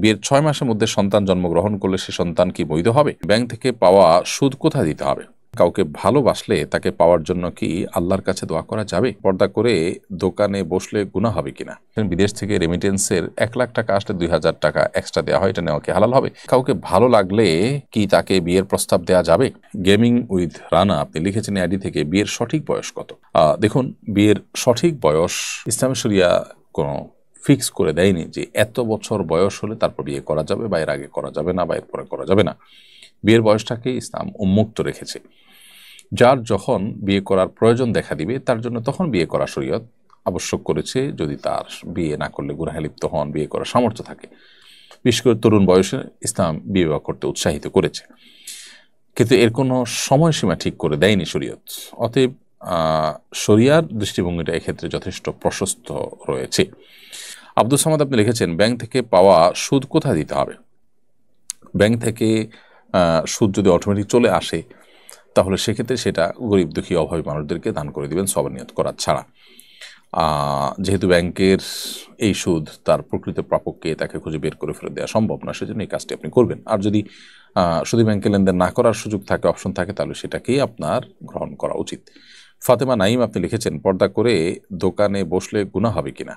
বিয়ের ৬ মাসের মধ্যে সন্তান জন্মগ্রহণ করলে সে সন্তান কি বৈধ হবে? ব্যাংক থেকে পাওয়া সুদ কোথায় দিতে হবে? কাউকে ভালোবাসলে তাকে পাওয়ার জন্য কি আল্লাহর কাছে দোয়া করা যাবে? পর্দা করে দোকানে বসলে গুনাহ হবে কিনা? বিদেশ থেকে রেমিটেন্সের ১,০০,০০০ টাকা আসলে ২,০০০ টাকা এক্সট্রা দেওয়া হয়, এটা নেওয়া কি হালাল হবে? কাউকে ভালো লাগলে কি তাকে বিয়ের প্রস্তাব দেওয়া যাবে? গেমিং উইথ রানা আপনি লিখেছেন আইডি থেকে, বিয়ের সঠিক বয়স কত? দেখুন, বিয়ের সঠিক বয়স ইসলামী শরিয়া কোনো ফিক্স করে দেয়নি যে এত বছর বয়স হলে তারপর বিয়ে করা যাবে বা এর আগে করা যাবে না বা এর পরে করা যাবে না। বিয়ের বয়সটাকে ইসলাম উন্মুক্ত রেখেছে। যার যখন বিয়ে করার প্রয়োজন দেখা দিবে তার জন্য তখন বিয়ে করা শরীয়ত আবশ্যক করেছে, যদি তার বিয়ে না করলে গুনাহে লিপ্ত হন, বিয়ে করার সামর্থ্য থাকে। বিশেষ করে তরুণ বয়সে ইসলাম বিবাহ করতে উৎসাহিত করেছে, কিন্তু এর কোনো সময়সীমা ঠিক করে দেয়নি শরীয়ত। অতএব শরিয়ার দৃষ্টিভঙ্গিটা এক্ষেত্রে যথেষ্ট প্রশস্ত রয়েছে। আব্দুল সামাদ আপনি লিখেছেন, ব্যাংক থেকে পাওয়া সুদ কোথায় দিতে হবে? ব্যাংক থেকে সুদ যদি অটোমেটিক চলে আসে তাহলে সেক্ষেত্রে সেটা গরিব দুঃখী অভাবী মানুষদেরকে দান করে দিবেন সবার নিয়ত করা ছাড়া। যেহেতু ব্যাংকের এই সুদ তার প্রকৃত প্রাপককে তাকে খুঁজে বের করে ফেরত দেওয়া সম্ভব না, সেজন্য এই কাজটি আপনি করবেন। আর যদি শুধু ব্যাংকে লেনদেন না করার সুযোগ থাকে, অপশন থাকে, তাহলে সেটাকেই আপনার গ্রহণ করা উচিত। ফাতেমা নাইম আপনি লিখেছেন, পর্দা করে দোকানে বসলে গুনাহ হবে কিনা?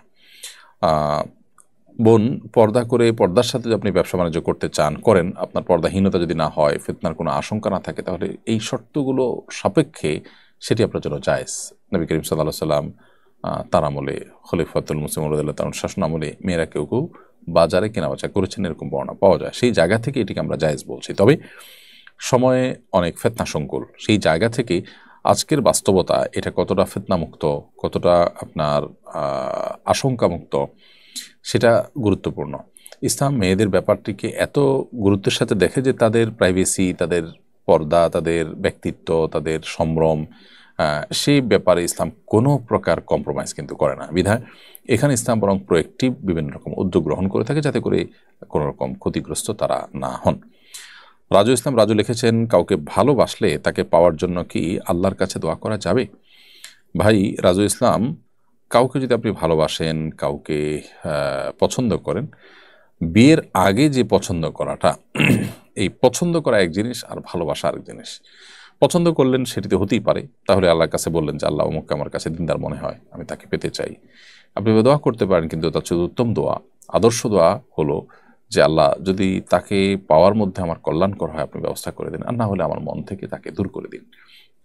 বোন, পর্দা করে পর্দার সাথে যদি আপনি ব্যবসা বাণিজ্য করতে চান করেন, আপনার পর্দাহীনতা যদি না হয়, ফিতনার কোনো আশঙ্কা না থাকে, তাহলে এই শর্তগুলো সাপেক্ষে সেটি আপনার জন্য জায়েজ। নবী করিম সাল্লাল্লাহু আলাইহি সাল্লাম তার আমলে, খলিফাতুল মুসলিম রাদিয়াল্লাহু তাআলা শাসন আমলে মেয়েরা কেউ কেউ বাজারে কেনাবেচা করেছেন, এরকম বর্ণনা পাওয়া যায়। সেই জায়গা থেকে এটিকে আমরা জায়েজ বলছি। তবে সময়ে অনেক ফিতনা সংকুল, সেই জায়গা থেকে আজকের বাস্তবতা এটা কতটা ফিতনামুক্ত, কতটা আপনার আশঙ্কামুক্ত, সেটা গুরুত্বপূর্ণ। ইসলাম মেয়েদের ব্যাপারটিকে এত গুরুত্বের সাথে দেখে যে তাদের প্রাইভেসি, তাদের পর্দা, তাদের ব্যক্তিত্ব, তাদের সম্ভ্রম, সেই ব্যাপারে ইসলাম কোনো প্রকার কম্প্রোমাইজ কিন্তু করে না। বিধায় এখানে ইসলাম বরং প্রোয়েক্টিভ বিভিন্ন রকম উদ্যোগ গ্রহণ করে থাকে যাতে করে কোনো রকম ক্ষতিগ্রস্ত তারা না হন। রাজু ইসলাম রাজু লিখেছেন, কাউকে ভালোবাসলে তাকে পাওয়ার জন্য কি আল্লাহর কাছে দোয়া করা যাবে? ভাই রাজু ইসলাম, কাউকে যদি আপনি ভালোবাসেন, কাউকে পছন্দ করেন, বিয়ের আগে যে পছন্দ করাটা, এই পছন্দ করা এক জিনিস আর ভালোবাসা আরেক জিনিস। পছন্দ করলেন সেটিতে হতেই পারে, তাহলে আল্লাহর কাছে বললেন যে আল্লাহ অমুককে আমার কাছে দিনদার মনে হয়, আমি তাকে পেতে চাই। আপনি দোয়া করতে পারেন, কিন্তু তার চেয়ে উত্তম দোয়া, আদর্শ দোয়া হলো যে আল্লাহ যদি তাকে পাওয়ার মধ্যে আমার কল্যাণকর হয় আপনি ব্যবস্থা করে দিন, আর না হলে আমার মন থেকে তাকে দূর করে দিন।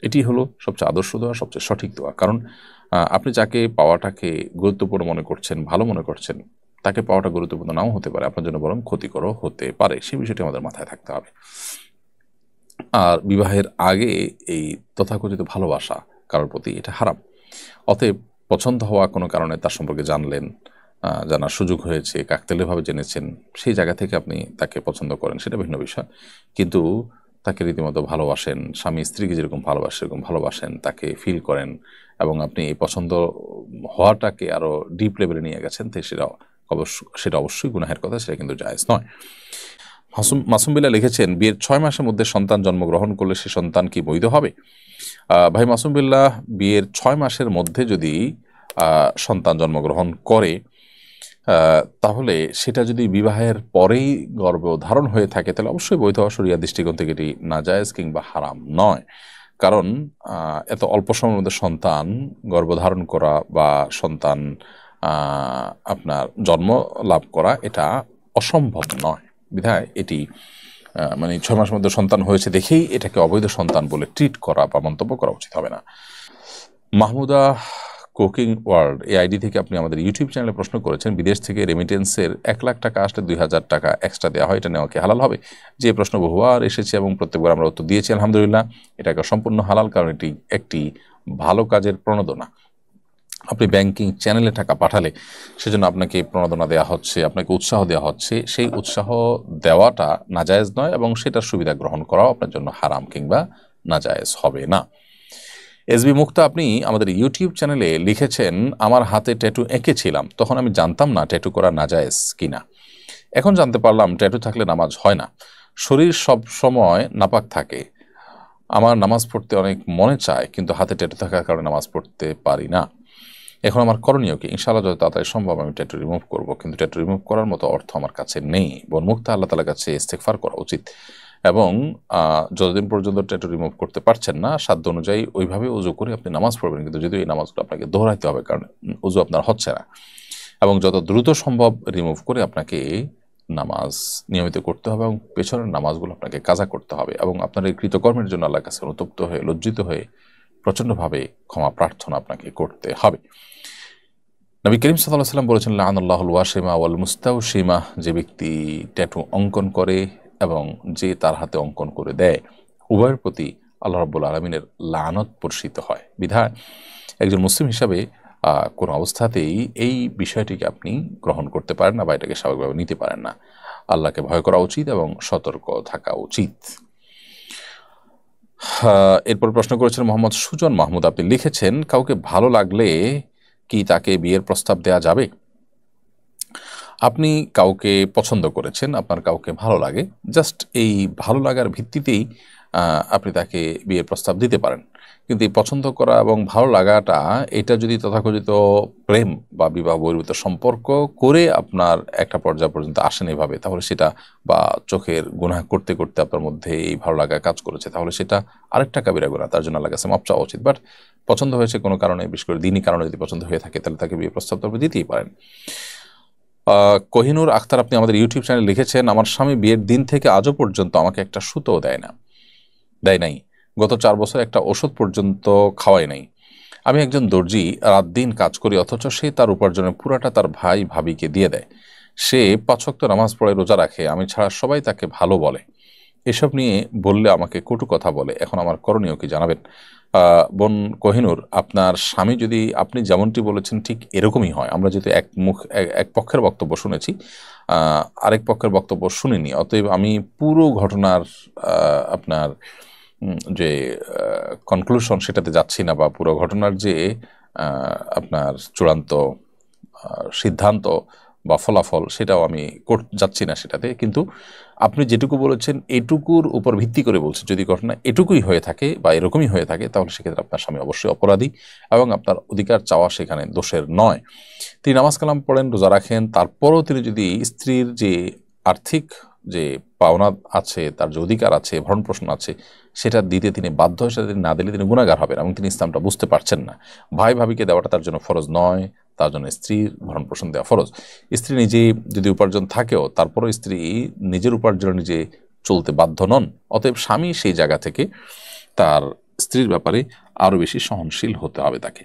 এটি হলো সবচেয়ে আদর্শ দোয়া, সবচেয়ে সঠিক দোয়া। কারণ আপনি যাকে পাওয়াটাকে গুরুত্বপূর্ণ মনে করছেন, ভালো মনে করছেন, তাকে পাওয়াটা গুরুত্বপূর্ণ নাও হতে পারে, আপনার জন্য বরং ক্ষতিকরও হতে পারে। সেই বিষয়টি আমাদের মাথায় থাকতে হবে। আর বিবাহের আগে এই তথাকথিত ভালোবাসা কারোর প্রতি, এটা হারাম। অতএব পছন্দ হওয়া কোনো কারণে তার সম্পর্কে জানলেন, জানার সুযোগ হয়েছে, কাকতালীয়ভাবে জেনেছেন, সেই জায়গা থেকে আপনি তাকে পছন্দ করেন, সেটা ভিন্ন বিষয়। কিন্তু তাকে রীতিমতো ভালোবাসেন, স্বামী স্ত্রীকে যেরকম ভালোবাসে সেরকম ভালোবাসেন, তাকে ফিল করেন, এবং আপনি এই পছন্দ হওয়াটাকে আরও ডিপ লেভেলে নিয়ে গেছেন, তো সেটা অবশ্যই গুনাহের কথা, সেটা কিন্তু জায়েজ নয়। মাসুম বিল্লাহ লিখেছেন, বিয়ের ৬ মাসের মধ্যে সন্তান জন্মগ্রহণ করলে সে সন্তান কি বৈধ হবে? ভাই মাসুম বিল্লাহ, বিয়ের ৬ মাসের মধ্যে যদি সন্তান জন্মগ্রহণ করে, তাহলে সেটা যদি বিবাহের পরেই গর্ভধারণ হয়ে থাকে তাহলে অবশ্যই বৈধ। শরিয়া দৃষ্টিকোণ থেকে এটি নাজায়েজ কিংবা হারাম নয়। কারণ এত অল্প সময়ের মধ্যে সন্তান গর্ভধারণ করা বা সন্তান আপনার জন্ম লাভ করা এটা অসম্ভব নয়। বিধায় এটি মানে ৬ মাসের মধ্যে সন্তান হয়েছে দেখেই এটাকে অবৈধ সন্তান বলে ট্রিট করা বা মন্তব্য করা উচিত হবে না। মাহমুদা কুকিং ওয়ার্ল্ড এই আইডি থেকে আপনি আমাদের ইউটিউব চ্যানেলে প্রশ্ন করেছেন, বিদেশ থেকে রেমিটেন্সের ১,০০,০০০ টাকা আসলে ২,০০০ টাকা এক্সট্রা দেওয়া হয়, এটা নেওয়া কি হালাল হবে? যে প্রশ্ন বহুবার এসেছে এবং প্রত্যেকবার আমরা উত্তর দিয়েছি আলহামদুলিল্লাহ, এটাকে সম্পূর্ণ হালাল, কারণ এটি একটি ভালো কাজের প্রণোদনা। আপনি ব্যাংকিং চ্যানেলে টাকা পাঠালে সেজন্য আপনাকে প্রণোদনা দেওয়া হচ্ছে, আপনাকে উৎসাহ দেওয়া হচ্ছে, সেই উৎসাহ দেওয়াটা নাজায়েজ নয় এবং সেটার সুবিধা গ্রহণ করাও আপনার জন্য হারাম কিংবা নাজায়েজ হবে না। এসবি মুক্তা আপনি আমাদের ইউটিউব চ্যানেলে লিখেছেন, আমার হাতে ট্যাটু এঁকেছিলাম, তখন আমি জানতাম না ট্যাটু করা নাজায়েজ কিনা। এখন জানতে পারলাম ট্যাটু থাকলে নামাজ হয় না, শরীর সব সময় নাপাক থাকে, আমার নামাজ পড়তে অনেক মনে চায়, কিন্তু হাতে ট্যাটু থাকার কারণে নামাজ পড়তে পারি না। এখন আমার করণীয় কি? ইনশাআল্লাহ যত তাড়াতাড়ি সম্ভব আমি ট্যাটু রিমুভ করব, কিন্তু ট্যাটু রিমুভ করার মতো অর্থ আমার কাছে নেই। বরমুক্ত আল্লাহ তাআলার কাছে ইস্তেগফার করা উচিত। এবং যতদিন পর্যন্ত ট্যাটু রিমুভ করতে পারছেন না, সাধ্য অনুযায়ী ওইভাবে উজু করে আপনি নামাজ পড়বেন, কিন্তু যদিও এই নামাজগুলো আপনাকে দোহরাইতে হবে, কারণ উজু আপনার হচ্ছে না। এবং যত দ্রুত সম্ভব রিমুভ করে আপনাকে নামাজ নিয়মিত করতে হবে, এবং পেছনের নামাজগুলো আপনাকে কাজা করতে হবে, এবং আপনার এই কৃতকর্মের জন্য আল্লাহর কাছে অনুতপ্ত হয়ে লজ্জিত হয়ে প্রচণ্ডভাবে ক্ষমা প্রার্থনা আপনাকে করতে হবে। নবী করিম সাল্লাল্লাহু আলাইহি ওয়াসাল্লাম বলেছেন, লাআনাল্লাহুল ওয়াশিমা ওয়াল মুস্তাওশিমা, যে ব্যক্তি ট্যাটু অঙ্কন করে এবং যে তার হাতে অঙ্কন করে দেয়, উভয়ের প্রতি আল্লাহ রাব্বুল আলামিনের লানত বর্ষিত হয়। বিধায় একজন মুসলিম হিসাবে কোনো অবস্থাতেই এই বিষয়টিকে আপনি গ্রহণ করতে পারেন না বা এটাকে স্বাভাবিকভাবে নিতে পারেন না। আল্লাহকে ভয় করা উচিত এবং সতর্ক থাকা উচিত। এরপর প্রশ্ন করেছেন মোহাম্মদ সুজন মাহমুদ, আপনি লিখেছেন, কাউকে ভালো লাগলে কি তাকে বিয়ের প্রস্তাব দেওয়া যাবে? আপনি কাউকে পছন্দ করেছেন, আপনার কাউকে ভালো লাগে, জাস্ট এই ভালো লাগার ভিত্তিতেই আপনি তাকে বিয়ের প্রস্তাব দিতে পারেন। কিন্তু এই পছন্দ করা এবং ভালো লাগাটা, এটা যদি তথাকথিত প্রেম বা বিবাহ বহির্ভূত সম্পর্ক করে আপনার একটা পর্যায় পর্যন্ত আসেন এভাবে, তাহলে সেটা, বা চোখের গুনাহ করতে করতে আপনার মধ্যে এই ভালো লাগা কাজ করেছে, তাহলে সেটা আরেকটা কাবিরা গুনাহ, তার জন্য আল্লাহর কাছে মাপ চাওয়া উচিত। বাট পছন্দ হয়েছে কোনো কারণে, বিশেষ করে দিনই কারণে যদি পছন্দ হয়ে থাকে, তাহলে তাকে বিয়ে প্রস্তাব তো আপনি দিতেই পারেন। কোহিনুর আখতার, আপনি আমাদের ইউটিউব চ্যানেলে লিখেছেন, আমার স্বামী বিয়ের দিন থেকে আজও পর্যন্ত আমাকে একটা সুতোও দেয় নাই। গত 4 বছর একটা ওষুধ পর্যন্ত খাওয়াই নাই। আমি একজন দর্জি, রাত দিন কাজ করি, অথচ সে তার উপার্জনের পুরাটা তার ভাই ভাবিকে দিয়ে দেয়। সে 5 ওয়াক্ত নামাজ পড়ে, রোজা রাখে, আমি ছাড়া সবাই তাকে ভালো বলে। এসব নিয়ে বললে আমাকে কটু কথা বলে। এখন আমার করণীয় কি জানাবেন? বোন কোহিনুর, আপনার স্বামী যদি আপনি যেমনটি বলেছেন ঠিক এরকমই হয়, আমরা যদি এক পক্ষের বক্তব্য শুনেছি, আরেক পক্ষের বক্তব্য শুনিনি, অতএব আমি পুরো ঘটনার আপনার যে কনক্লুশন সেটাতে যাচ্ছি না, বা পুরো ঘটনার যে আপনার চূড়ান্ত সিদ্ধান্ত বা ফলাফল সেটাও আমি যাচ্ছি না সেটাতে। কিন্তু আপনি যেটুকু বলেছেন এটুকুর উপর ভিত্তি করে বলছেন, যদি ঘটনা এটুকুই হয়ে থাকে বা এরকমই হয়ে থাকে, তাহলে সেক্ষেত্রে আপনার স্বামী অবশ্যই অপরাধী এবং আপনার অধিকার চাওয়া সেখানে দোষের নয়। তিনি নামাজ কালাম পড়েন, রোজা রাখেন, তারপরও তিনি যদি স্ত্রীর যে আর্থিক যে পাওনা আছে, তার যে অধিকার আছে, ভরণ পোষণ আছে, সেটা দিতে তিনি বাধ্য হয়ে, সেটা তিনি না দিলে তিনি গুনাহগার হবেন, এবং তিনি ইসলামটা বুঝতে পারছেন না। ভাই ভাবিকে দেওয়াটা তার জন্য ফরজ নয়, তার জন্য স্ত্রীর ভরণ পোষণ দেওয়া ফরজ। স্ত্রী নিজে যদি উপার্জন থাকেও, তারপরও স্ত্রী নিজের উপার্জন নিজে চলতে বাধ্য নন। অতএব স্বামী সেই জায়গা থেকে তার স্ত্রীর ব্যাপারে আরও বেশি সহনশীল হতে হবে তাকে।